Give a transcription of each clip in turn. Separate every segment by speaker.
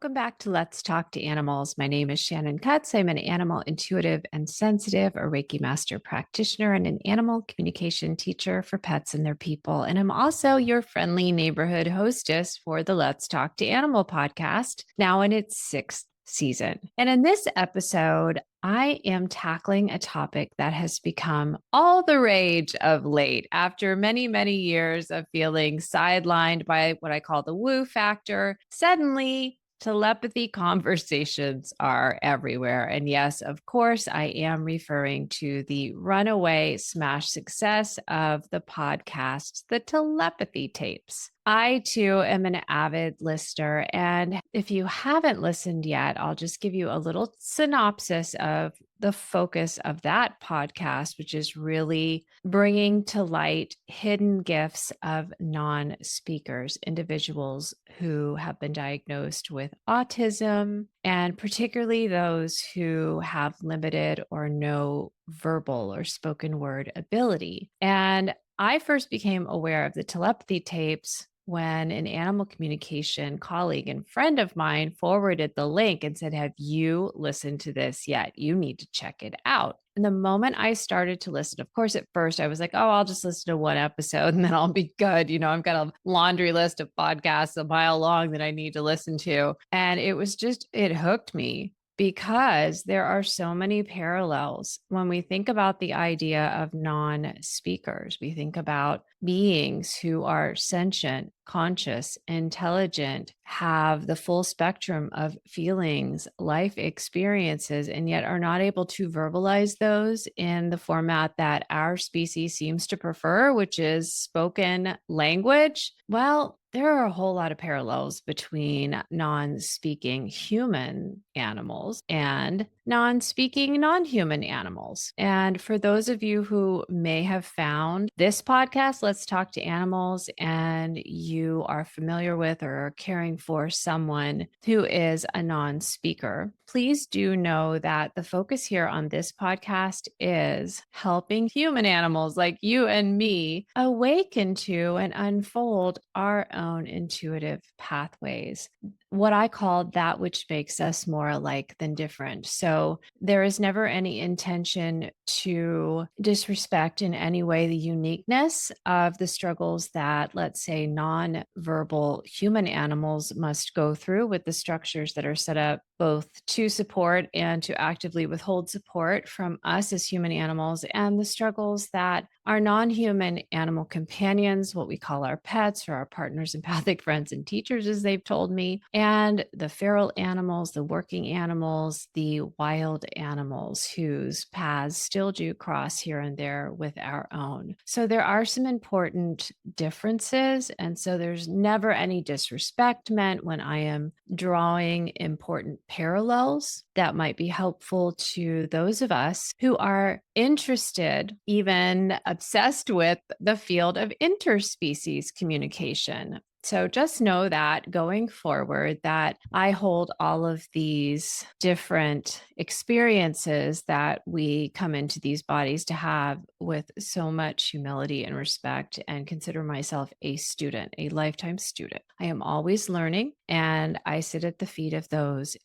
Speaker 1: Welcome back to Let's Talk to Animals. My name is Shannon. I'm an animal intuitive and sensitive, a Reiki master practitioner, and an animal communication teacher for pets and their people. And I'm also your friendly neighborhood hostess for the Let's Talk to Animal podcast, now in its sixth season. And in this episode, I am tackling a topic that has become all the rage of late after many, many years of feeling sidelined by what I call the woo factor. Suddenly, telepathy conversations are everywhere. And yes, of course, I am referring to the runaway smash success of the podcast, the Telepathy Tapes. I too am an avid listener. And if you haven't listened yet, I'll just give you a little synopsis of the focus of that podcast, which is really bringing to light hidden gifts of non speakers, individuals who have been diagnosed with autism, and particularly those who have limited or no verbal or spoken word ability. And I first became aware of the telepathy tapes when an animal communication colleague and friend of mine forwarded the link and said, "Have you listened to this yet? You need to check it out." And the moment I started to listen, of course, at first I was like, "Oh, I'll just listen to one episode and then I'll be good." I've got a laundry list of podcasts a mile long that I need to listen to. And it hooked me because there are so many parallels. When we think about the idea of non speakers, we think about beings who are sentient, conscious, intelligent, have the full spectrum of feelings, life experiences, and yet are not able to verbalize those in the format that our species seems to prefer, which is spoken language. Well, there are a whole lot of parallels between non speaking human animals and non speaking non human animals. And for those of you who may have found this podcast, Let's Talk to Animals, and you are familiar with or are caring for someone who is a non speaker, please do know that the focus here on this podcast is helping human animals like you and me awaken to and unfold our own intuitive pathways, what I call that which makes us more alike than different. So there is never any intention to disrespect in any way the uniqueness of the struggles that, let's say, non-verbal human animals must go through with the structures that are set up both to support and to actively withhold support from us as human animals, and the struggles that our non-human animal companions, what we call our pets or our partners, empathic friends and teachers, as they've told me, and the feral animals, the working animals, the wild animals whose paths still do cross here and there with our own. So there are some important differences. And so there's never any disrespect meant when I am drawing important parallels that might be helpful to those of us who are interested, even obsessed with the field of interspecies communication. So just know that going forward, that I hold all of these different experiences that we come into these bodies to have with so much humility and respect, and consider myself a student, a lifetime student. I am always learning, and I sit at the feet of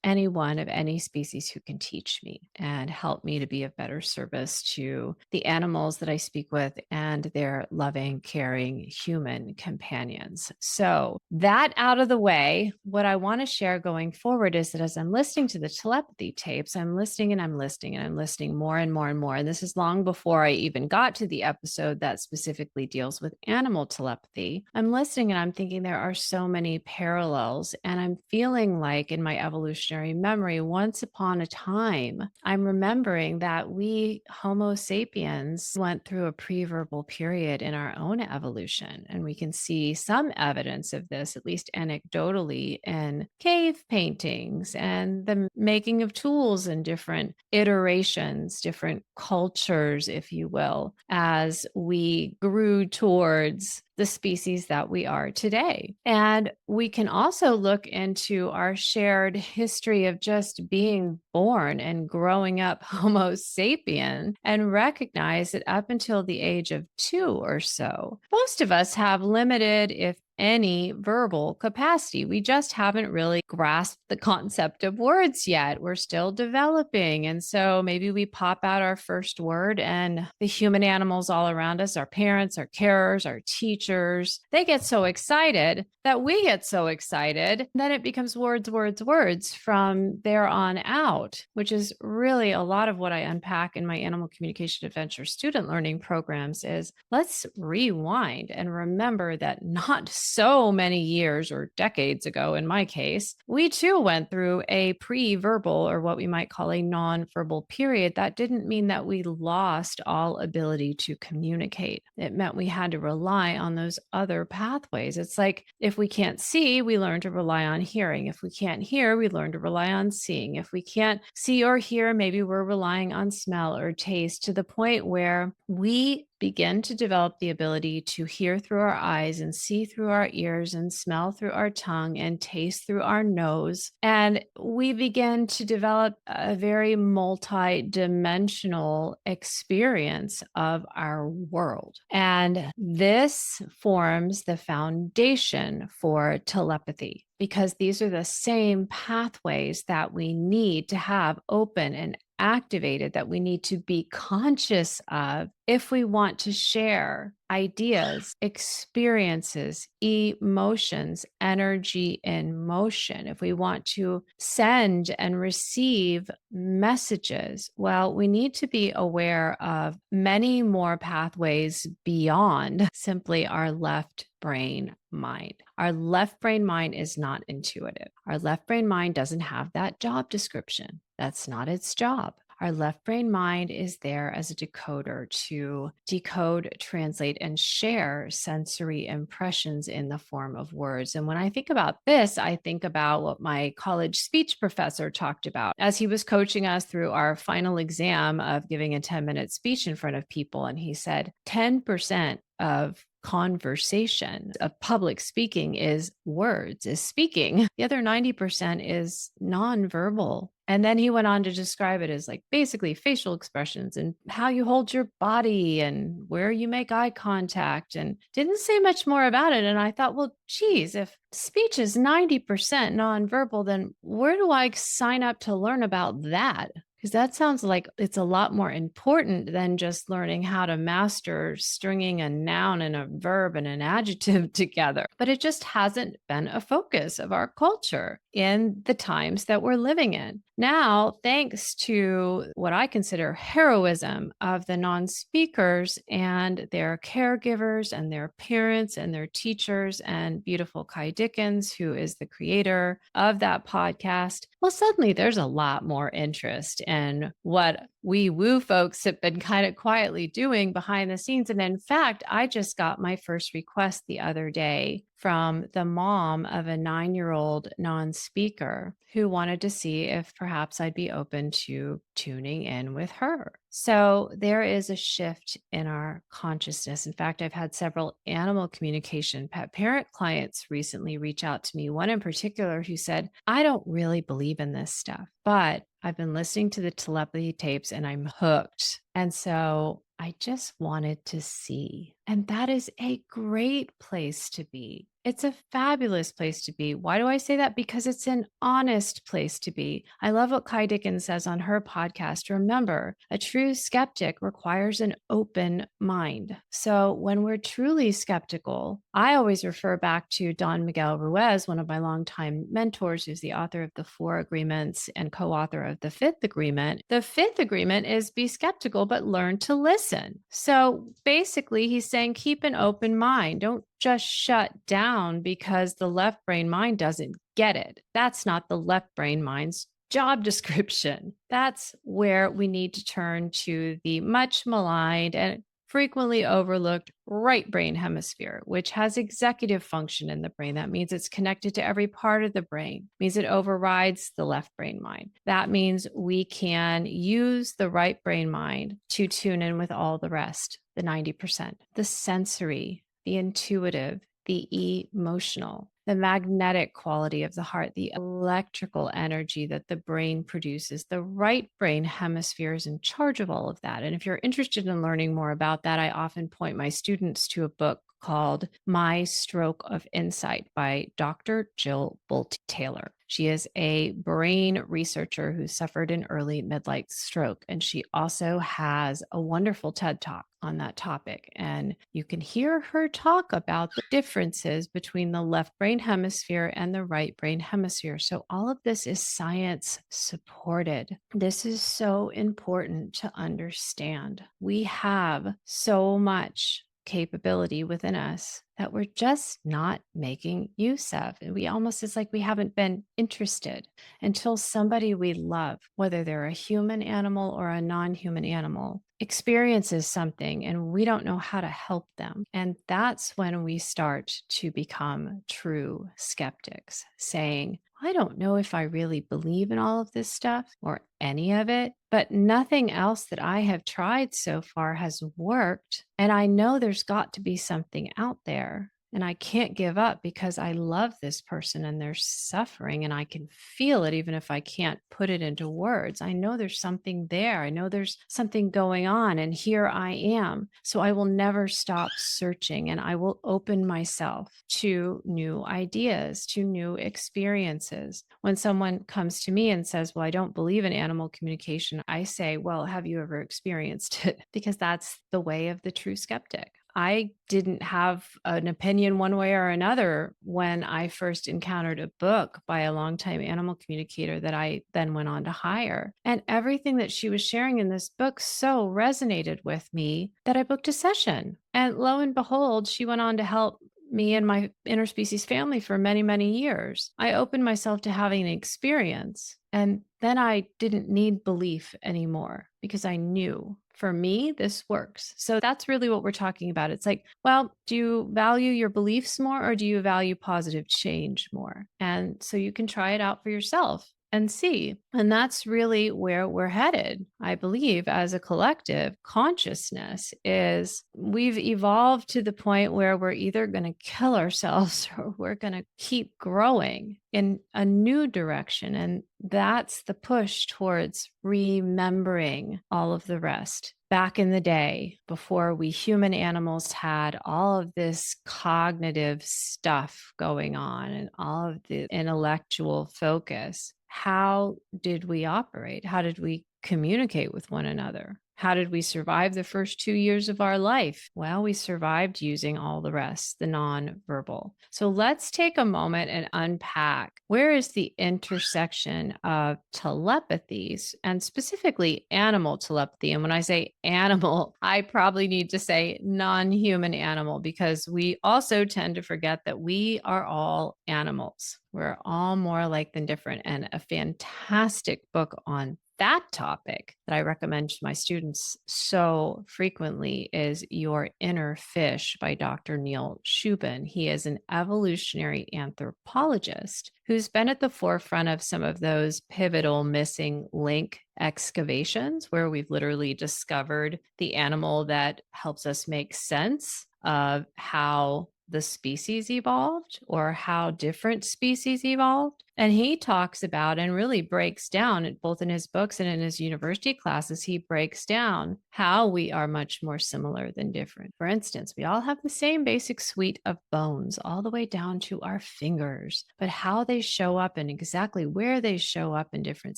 Speaker 1: anyone of any species who can teach me and help me to be of better service to the animals that I speak with and their loving, caring human companions. So that out of the way, what I want to share going forward is that as I'm listening to the telepathy tapes, I'm listening and I'm listening and I'm listening more and more and more. And this is long before I even got to the episode that specifically deals with animal telepathy. I'm listening and I'm thinking there are so many parallels, and I'm feeling like in my evolutionary memory, once upon a time, I'm remembering that we Homo sapiens went through a pre-verbal period in our own evolution. And we can see some evidence of this, at least anecdotally, in cave paintings and the making of tools in different iterations, different cultures, if you will, as we grew towards the species that we are today. And we can also look into our shared history of just being born and growing up Homo sapien and recognize that up until the age of 2 or so, most of us have limited, if any verbal capacity. We just haven't really grasped the concept of words yet. We're still developing. And so maybe we pop out our first word, and the human animals all around us, our parents, our carers, our teachers, they get so excited that we get so excited. Then it becomes words, words, words from there on out, which is really a lot of what I unpack in my animal communication adventure student learning programs. Is let's rewind and remember that not so many years or decades ago, in my case, we too went through a pre-verbal, or what we might call a non-verbal period. That didn't mean that we lost all ability to communicate. It meant we had to rely on those other pathways. It's like if we can't see, we learn to rely on hearing. If we can't hear, we learn to rely on seeing. If we can't see or hear, maybe we're relying on smell or taste, to the point where we begin to develop the ability to hear through our eyes and see through our ears and smell through our tongue and taste through our nose. And we begin to develop a very multi-dimensional experience of our world. And this forms the foundation for telepathy, because these are the same pathways that we need to have open and activated, that we need to be conscious of if we want to share ideas, experiences, emotions, energy in motion. If we want to send and receive messages, well, we need to be aware of many more pathways beyond simply our left brain mind. Our left brain mind is not intuitive. Our left brain mind doesn't have that job description. That's not its job. Our left brain mind is there as a decoder to decode, translate, and share sensory impressions in the form of words. And when I think about this, I think about what my college speech professor talked about as he was coaching us through our final exam of giving a 10-minute speech in front of people. And he said 10% of conversation, of public speaking, is words, is speaking. The other 90% is nonverbal. And then he went on to describe it as like basically facial expressions and how you hold your body and where you make eye contact, and didn't say much more about it. And I thought, well, geez, if speech is 90% nonverbal, then where do I sign up to learn about that? Because that sounds like it's a lot more important than just learning how to master stringing a noun and a verb and an adjective together. But it just hasn't been a focus of our culture in the times that we're living in. Now, thanks to what I consider heroism of the non-speakers and their caregivers and their parents and their teachers, and beautiful Ky Dickens, who is the creator of that podcast, well, suddenly there's a lot more interest in what we woo folks have been kind of quietly doing behind the scenes. And in fact, I just got my first request the other day from the mom of a 9-year-old non-speaker who wanted to see if perhaps I'd be open to tuning in with her. So there is a shift in our consciousness. In fact, I've had several animal communication pet parent clients recently reach out to me, one in particular who said, I don't really believe in this stuff, but I've been listening to the telepathy tapes and I'm hooked. And so I just wanted to see. And that is a great place to be. It's a fabulous place to be. Why do I say that? Because it's an honest place to be. I love what Ky Dickens says on her podcast. Remember, a true skeptic requires an open mind. So when we're truly skeptical, I always refer back to Don Miguel Ruiz, one of my longtime mentors, who's the author of the 4 Agreements and co-author of the 5th Agreement. The 5th Agreement is be skeptical, but learn to listen. So basically, he's saying keep an open mind. Don't just shut down because the left brain mind doesn't get it. That's not the left brain mind's job description. That's where we need to turn to the much maligned and frequently overlooked right brain hemisphere, which has executive function in the brain. That means it's connected to every part of the brain. It means it overrides the left brain mind. That means we can use the right brain mind to tune in with all the rest, the 90%, the sensory, the intuitive, the emotional, the magnetic quality of the heart, the electrical energy that the brain produces. The right brain hemisphere is in charge of all of that. And if you're interested in learning more about that, I often point my students to a book called My Stroke of Insight by Dr. Jill Bolte Taylor. She is a brain researcher who suffered an early midlife stroke, and she also has a wonderful TED Talk on that topic. And you can hear her talk about the differences between the left brain hemisphere and the right brain hemisphere. So, all of this is science supported. This is so important to understand. We have so much capability within us that we're just not making use of. And it's like we haven't been interested until somebody we love, whether they're a human animal or a non human animal, experiences something and we don't know how to help them. And that's when we start to become true skeptics, saying, I don't know if I really believe in all of this stuff or any of it, but nothing else that I have tried so far has worked. And I know there's got to be something out there. And I can't give up because I love this person and they're suffering and I can feel it even if I can't put it into words. I know there's something there. I know there's something going on and here I am. So I will never stop searching and I will open myself to new ideas, to new experiences. When someone comes to me and says, well, I don't believe in animal communication, I say, well, have you ever experienced it? Because that's the way of the true skeptic. I didn't have an opinion one way or another when I first encountered a book by a longtime animal communicator that I then went on to hire. And everything that she was sharing in this book so resonated with me that I booked a session. And lo and behold, she went on to help me and my interspecies family for many, many years. I opened myself to having an experience. And then I didn't need belief anymore because I knew for me, this works. So that's really what we're talking about. It's like, well, do you value your beliefs more or do you value positive change more? And so you can try it out for yourself and see. And that's really where we're headed. I believe as a collective consciousness is we've evolved to the point where we're either going to kill ourselves or we're going to keep growing in a new direction. And that's the push towards remembering all of the rest. Back in the day, before we human animals had all of this cognitive stuff going on and all of the intellectual focus, how did we operate? How did we communicate with one another? How did we survive the first 2 years of our life? Well, we survived using all the rest, the nonverbal. So let's take a moment and unpack where is the intersection of telepathies and specifically animal telepathy. And when I say animal, I probably need to say non-human animal because we also tend to forget that we are all animals. We're all more alike than different. And a fantastic book on that topic that I recommend to my students so frequently is Your Inner Fish by Dr. Neil Shubin. He is an evolutionary anthropologist who's been at the forefront of some of those pivotal missing link excavations where we've literally discovered the animal that helps us make sense of how the species evolved or how different species evolved. And he talks about and really breaks down, both in his books and in his university classes, he breaks down how we are much more similar than different. For instance, we all have the same basic suite of bones all the way down to our fingers, but how they show up and exactly where they show up in different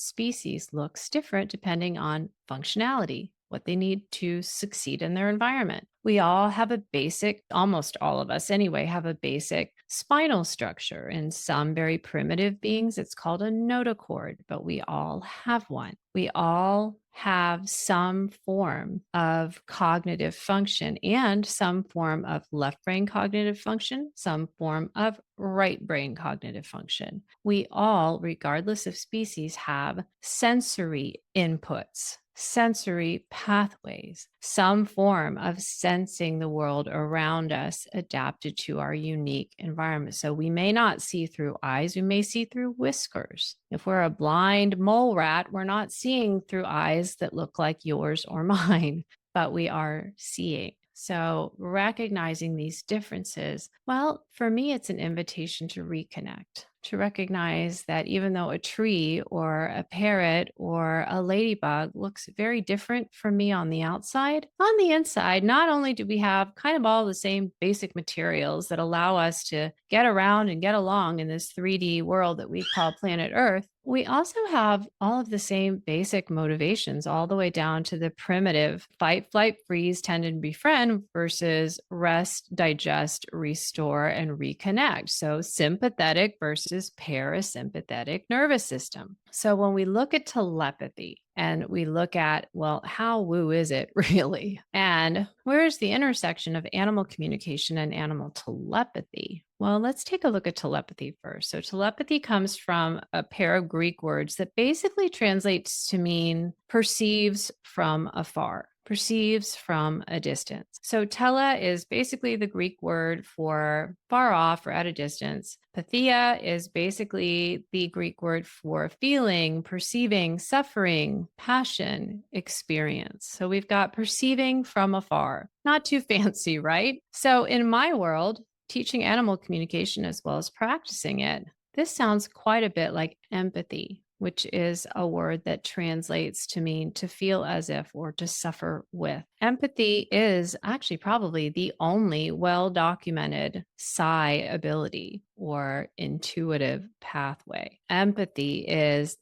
Speaker 1: species looks different depending on functionality, what they need to succeed in their environment. We all have a basic, almost all of us anyway, have a basic spinal structure. In some very primitive beings, it's called a notochord, but we all have one. We all have some form of cognitive function and some form of left brain cognitive function, some form of right brain cognitive function. We all, regardless of species, have sensory inputs, sensory pathways, some form of sensing the world around us adapted to our unique environment. So we may not see through eyes, we may see through whiskers. If we're a blind mole rat, we're not seeing through eyes that look like yours or mine, but we are seeing. So, recognizing these differences, well, for me, it's an invitation to reconnect, to recognize that even though a tree or a parrot or a ladybug looks very different from me on the outside, on the inside, not only do we have kind of all the same basic materials that allow us to get around and get along in this 3D world that we call planet Earth, we also have all of the same basic motivations, all the way down to the primitive fight, flight, freeze, tend, and befriend versus rest, digest, restore, and reconnect. So, sympathetic versus parasympathetic nervous system. So, when we look at telepathy, and we look at, well, how woo is it really? And where is the intersection of animal communication and animal telepathy? Well, let's take a look at telepathy first. So, telepathy comes from a pair of Greek words that basically translates to mean perceives from afar, perceives from a distance. So, tele is basically the Greek word for far off or at a distance. Pathia is basically the Greek word for feeling, perceiving, suffering, passion, experience. So we've got perceiving from afar. Not too fancy, right? So in my world, teaching animal communication as well as practicing it, this sounds quite a bit like empathy, which is a word that translates to mean to feel as if or to suffer with. Empathy is actually probably the only well documented psi ability or intuitive pathway. Empathy is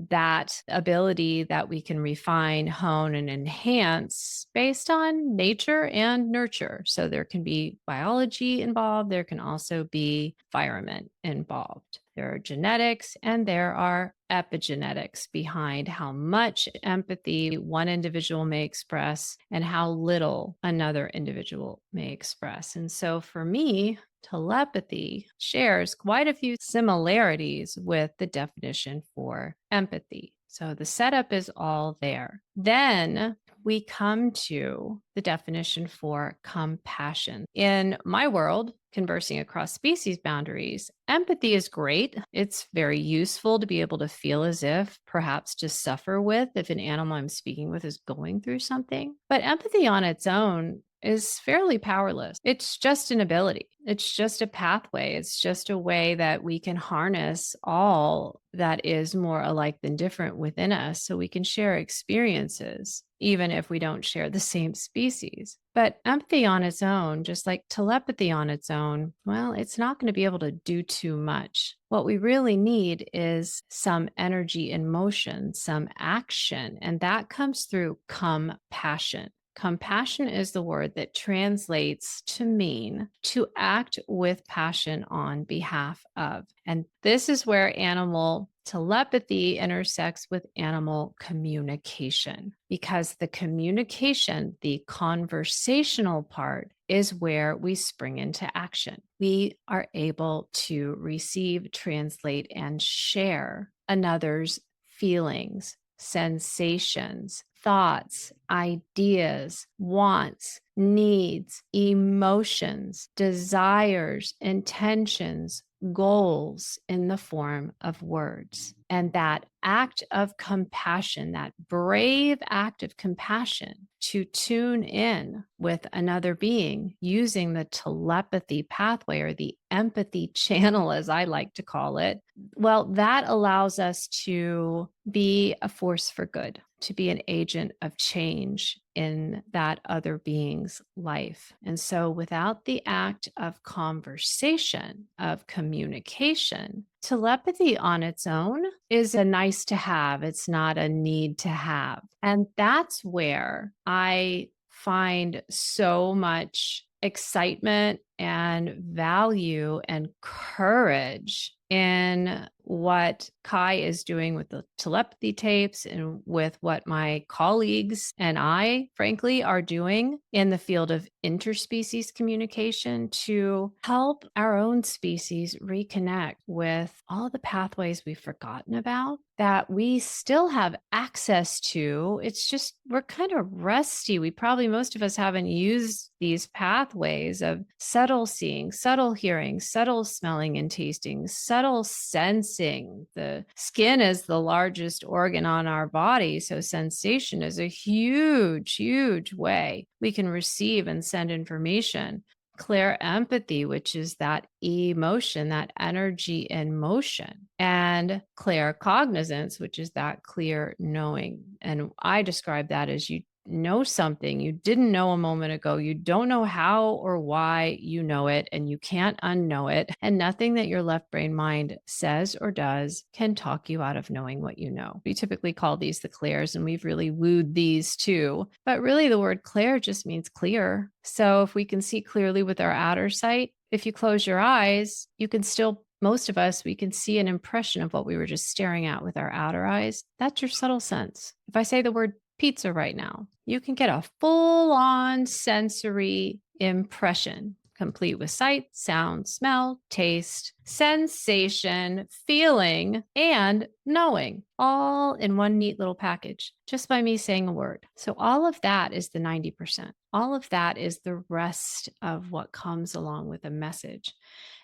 Speaker 1: that ability that we can refine, hone, and enhance based on nature and nurture. So there can be biology involved, there can also be environment involved. There are genetics and there are epigenetics behind how much empathy one individual may express and how little another individual may express. And so for me, telepathy shares quite a few similarities with the definition for empathy. So the setup is all there. Then we come to the definition for compassion. In my world, conversing across species boundaries, empathy is great. It's very useful to be able to feel as if, perhaps to suffer with, if an animal I'm speaking with is going through something. But empathy on its own is fairly powerless. It's just an ability. It's just a pathway. It's just a way that we can harness all that is more alike than different within us so we can share experiences, even if we don't share the same species. But empathy on its own, just like telepathy on its own, well, it's not going to be able to do too much. What we really need is some energy in motion, some action, and that comes through compassion. Compassion is the word that translates to mean to act with passion on behalf of. And this is where animal telepathy intersects with animal communication, because the communication, the conversational part, is where we spring into action. We are able to receive, translate, and share another's feelings, sensations, thoughts, ideas, wants, needs, emotions, desires, intentions, goals in the form of words. And that act of compassion, that brave act of compassion to tune in with another being using the telepathy pathway or the empathy channel, as I like to call it, well, that allows us to be a force for good, to be an agent of change in that other being's life. And so without the act of conversation, of communication, telepathy on its own is a nice to have. It's not a need to have. And that's where I find so much excitement and value and courage in what Ky is doing with the telepathy tapes and with what my colleagues and I, frankly, are doing in the field of interspecies communication to help our own species reconnect with all the pathways we've forgotten about that we still have access to. It's just, we're kind of rusty. Most of us haven't used these pathways of subtle seeing, subtle hearing, subtle smelling and tasting, subtle sensing sensing. The skin is the largest organ on our body. So sensation is a huge, huge way we can receive and send information. Clear empathy, which is that emotion, that energy in motion, and clear cognizance, which is that clear knowing. And I describe that as you know something you didn't know a moment ago. You don't know how or why you know it, and you can't unknow it. And nothing that your left brain mind says or does can talk you out of knowing what you know. We typically call these the clairs, and we've really wooed these too. But really, the word clair just means clear. So if we can see clearly with our outer sight, if you close your eyes, you can still, most of us, we can see an impression of what we were just staring at with our outer eyes. That's your subtle sense. If I say the word pizza right now, you can get a full-on sensory impression, complete with sight, sound, smell, taste, sensation, feeling, and knowing, all in one neat little package, just by me saying a word. So all of that is the 90%. All of that is the rest of what comes along with a message.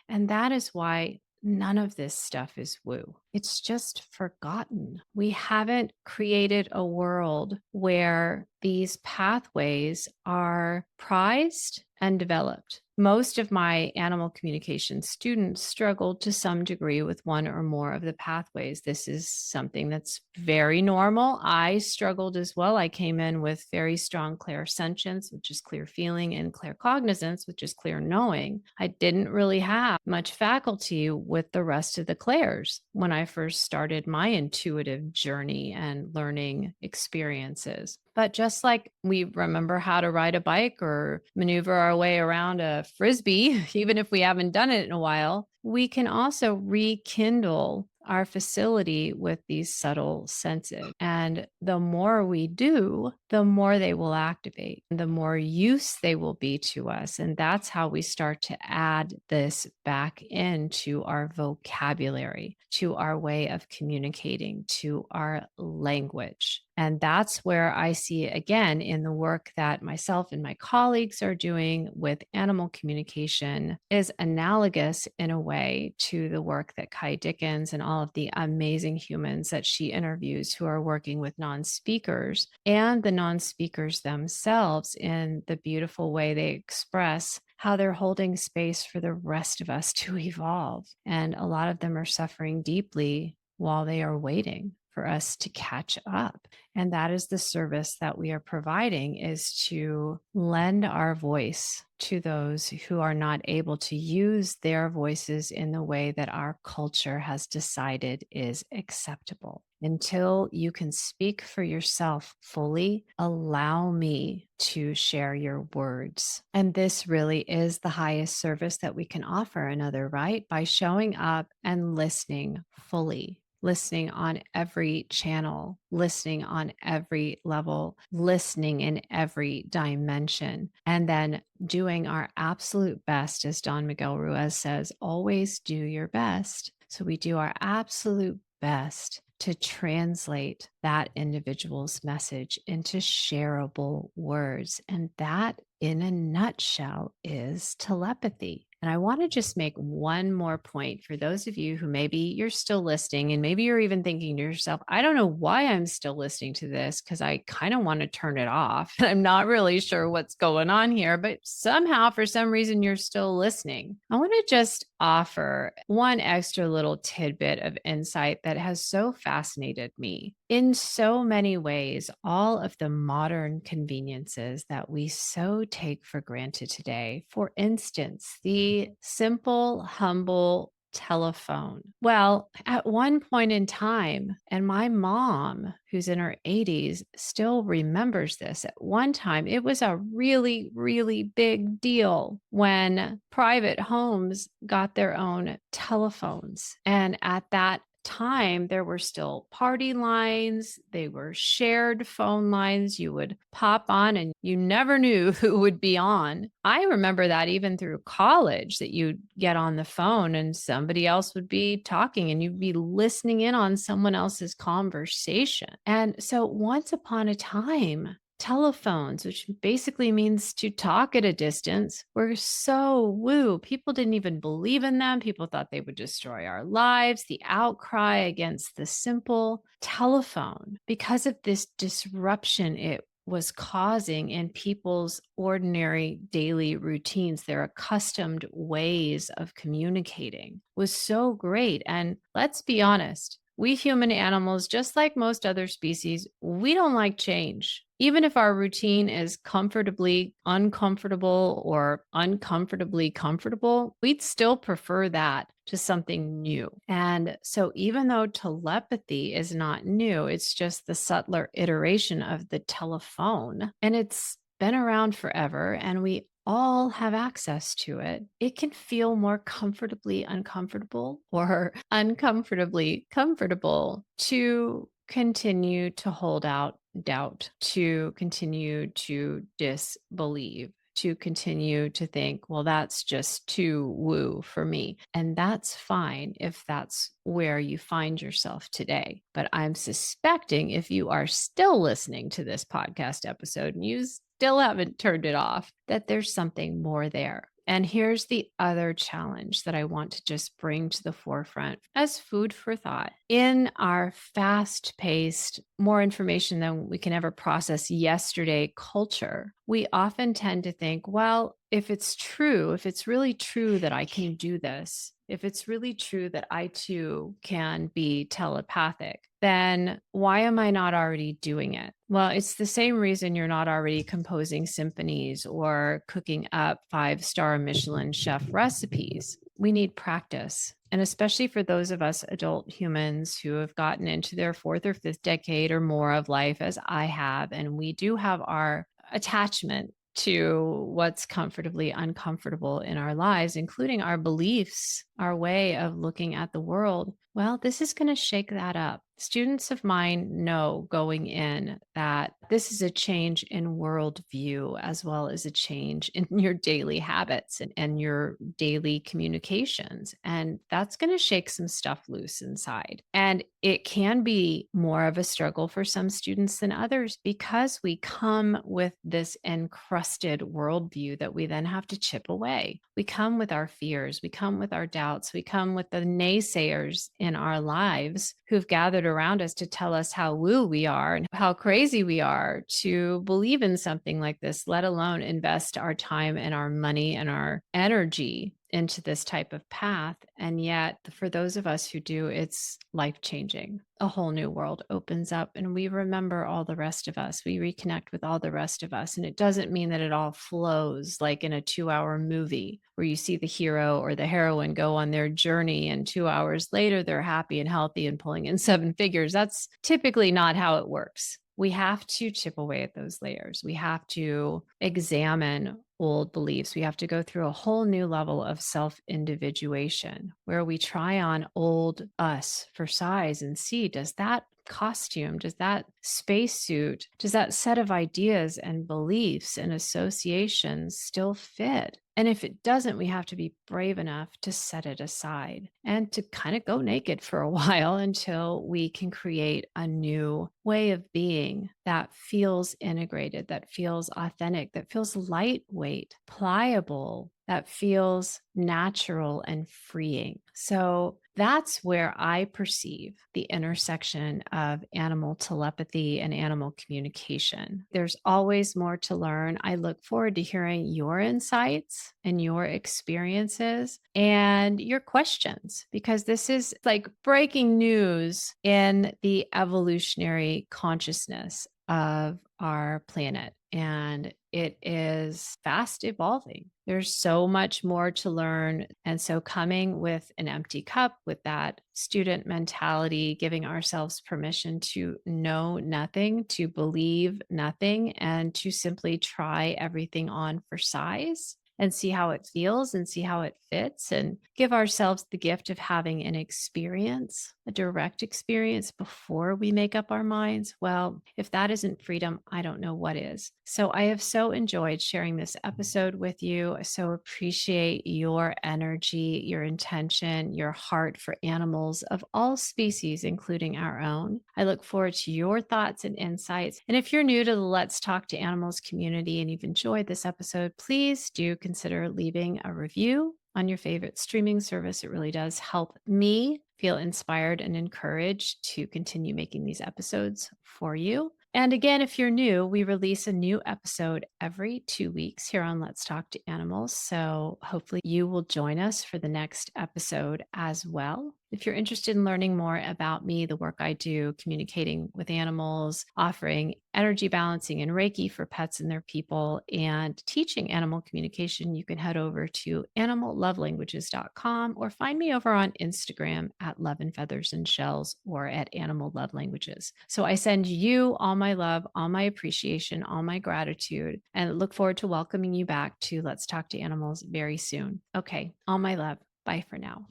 Speaker 1: And that is why none of this stuff is woo. It's just forgotten. We haven't created a world where these pathways are prized and developed. Most of my animal communication students struggled to some degree with one or more of the pathways. This is something that's very normal. I struggled as well. I came in with very strong clairsentience, which is clear feeling, and claircognizance, which is clear knowing. I didn't really have much faculty with the rest of the clairs when I first started my intuitive journey and learning experiences. But just like we remember how to ride a bike or maneuver our way around a Frisbee, even if we haven't done it in a while, we can also rekindle our facility with these subtle senses. And the more we do, the more they will activate, the more use they will be to us. And that's how we start to add this back into our vocabulary, to our way of communicating, to our language. And that's where I see, again, in the work that myself and my colleagues are doing with animal communication, is analogous in a way to the work that Ky Dickens and all of the amazing humans that she interviews who are working with non-speakers, and the non-speakers themselves, in the beautiful way they express how they're holding space for the rest of us to evolve. And a lot of them are suffering deeply while they are waiting for us to catch up. And that is the service that we are providing, is to lend our voice to those who are not able to use their voices in the way that our culture has decided is acceptable. Until you can speak for yourself fully, allow me to share your words. And this really is the highest service that we can offer another, right? By showing up and listening fully. Listening on every channel, listening on every level, listening in every dimension, and then doing our absolute best. As Don Miguel Ruiz says, always do your best. So we do our absolute best to translate that individual's message into shareable words. And that, in a nutshell, is telepathy. And I want to just make one more point for those of you who maybe you're still listening, and maybe you're even thinking to yourself, I don't know why I'm still listening to this, because I kind of want to turn it off. I'm not really sure what's going on here, but somehow, for some reason, you're still listening. I want to just offer one extra little tidbit of insight that has so fascinated me. In so many ways, all of the modern conveniences that we so take for granted today, for instance, the simple, humble telephone. Well, at one point in time, and my mom, who's in her 80s, still remembers this. At one time, it was a really, really big deal when private homes got their own telephones. And at that time, there were still party lines. They were shared phone lines. You would pop on and you never knew who would be on. I remember that even through college, that you'd get on the phone and somebody else would be talking and you'd be listening in on someone else's conversation. And so once upon a time, Telephones, which basically means to talk at a distance, were so woo. People didn't even believe in them. People thought they would destroy our lives. The outcry against the simple telephone, because of this disruption it was causing in people's ordinary daily routines, their accustomed ways of communicating, was so great. And let's be honest, we human animals, just like most other species, we don't like change. Even if our routine is comfortably uncomfortable or uncomfortably comfortable, we'd still prefer that to something new. And so, even though telepathy is not new, it's just the subtler iteration of the telephone, and it's been around forever, and we all have access to it. It can feel more comfortably uncomfortable or uncomfortably comfortable to continue to hold out doubt, to continue to disbelieve, to continue to think, well, that's just too woo for me. And that's fine if that's where you find yourself today. But I'm suspecting if you are still listening to this podcast episode and you still haven't turned it off, that there's something more there. And here's the other challenge that I want to just bring to the forefront as food for thought. In our fast paced, more information than we can ever process yesterday culture, we often tend to think, well, if it's true, if it's really true that I can do this, if it's really true that I too can be telepathic, then why am I not already doing it? Well, it's the same reason you're not already composing symphonies or cooking up 5-star Michelin chef recipes. We need practice. And especially for those of us adult humans who have gotten into their fourth or fifth decade or more of life, as I have, and we do have our attachment to what's comfortably uncomfortable in our lives, including our beliefs, our way of looking at the world. Well, this is going to shake that up. Students of mine know going in that this is a change in worldview as well as a change in your daily habits and your daily communications. And that's going to shake some stuff loose inside. And it can be more of a struggle for some students than others because we come with this encrusted worldview that we then have to chip away. We come with our fears, we come with our doubts, we come with the naysayers in our lives who've gathered around us to tell us how woo we are and how crazy we are to believe in something like this, let alone invest our time and our money and our energy into this type of path. And yet, for those of us who do, it's life changing. A whole new world opens up, and we remember all the rest of us. We reconnect with all the rest of us. And it doesn't mean that it all flows like in a 2-hour movie where you see the hero or the heroine go on their journey, and 2 hours later, they're happy and healthy and pulling in 7 figures. That's typically not how it works. We have to chip away at those layers. We have to examine old beliefs. We have to go through a whole new level of self-individuation where we try on old us for size and see, does that costume, does that spacesuit, does that set of ideas and beliefs and associations still fit? And if it doesn't, we have to be brave enough to set it aside and to kind of go naked for a while until we can create a new way of being that feels integrated, that feels authentic, that feels lightweight, pliable, that feels natural and freeing. So that's where I perceive the intersection of animal telepathy and animal communication. There's always more to learn. I look forward to hearing your insights and your experiences and your questions, because this is like breaking news in the evolutionary consciousness of our planet. And it is fast evolving. There's so much more to learn. And so, coming with an empty cup, with that student mentality, giving ourselves permission to know nothing, to believe nothing, and to simply try everything on for size and see how it feels and see how it fits, and give ourselves the gift of having an experience a direct experience before we make up our minds, well, if that isn't freedom, I don't know what is. So I have so enjoyed sharing this episode with you. I so appreciate your energy, your intention, your heart for animals of all species, including our own. I look forward to your thoughts and insights. And if you're new to the Let's Talk to Animals community and you've enjoyed this episode, please do consider leaving a review on your favorite streaming service. It really does help me feel inspired and encouraged to continue making these episodes for you. And again, if you're new, we release a new episode every 2 weeks here on Let's Talk to Animals. So hopefully you will join us for the next episode as well. If you're interested in learning more about me, the work I do, communicating with animals, offering energy balancing and Reiki for pets and their people, and teaching animal communication, you can head over to animallovelanguages.com or find me over on Instagram at Love and Feathers and Shells or at Animal Love Languages. So I send you all my love, all my appreciation, all my gratitude, and look forward to welcoming you back to Let's Talk to Animals very soon. Okay, all my love. Bye for now.